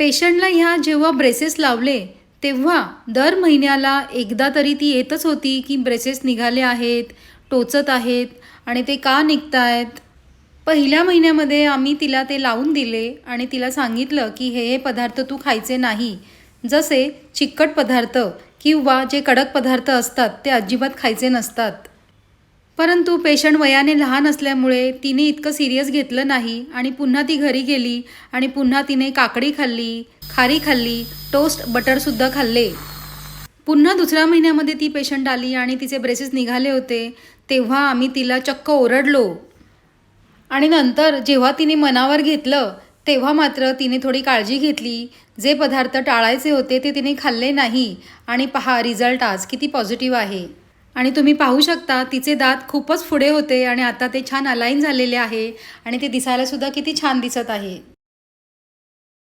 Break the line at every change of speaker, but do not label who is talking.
पेशंटला ह्या जेव्हा ब्रेसेस लावले तेव्हा दर महिन्याला एकदा तरी ती येतच होती की ब्रेसेस निघाले आहेत, टोचत आहेत आणि ते का निघतायत. पहिल्या महिन्यामध्ये आम्ही तिला ते लावून दिले आणि तिला सांगितलं की हे पदार्थ तू खायचे नाही. जसे चिकट पदार्थ किंवा जे कडक पदार्थ असतात ते अजिबात खायचे नसतात. परंतु पेशंट वयाने लहान असल्यामुळे तिने इतकं सिरियस घेतलं नाही आणि पुन्हा ती घरी गेली आणि पुन्हा तिने काकडी खाल्ली, खारी खाल्ली, टोस्ट बटरसुद्धा खाल्ले. पुन्हा दुसऱ्या महिन्यामध्ये ती पेशंट आली आणि तिचे ब्रेसेस निघाले होते. तेव्हा आम्ही तिला चक्क ओरडलो आणि नंतर जेव्हा तिने मनावर घेतलं तेव्हा मात्र तिने थोडी काळजी घेतली. जे पदार्थ टाळायचे होते ते तिने खाल्ले नाही आणि पहा रिझल्ट आज किती पॉझिटिव्ह आहे. आणि तुम्ही पाहू शकता तिचे दात खूपच पुढे होते आणि आता ते छान अलाइन झालेले आहे आणि ते दिसायला सुद्धा किती छान दिसत आहे.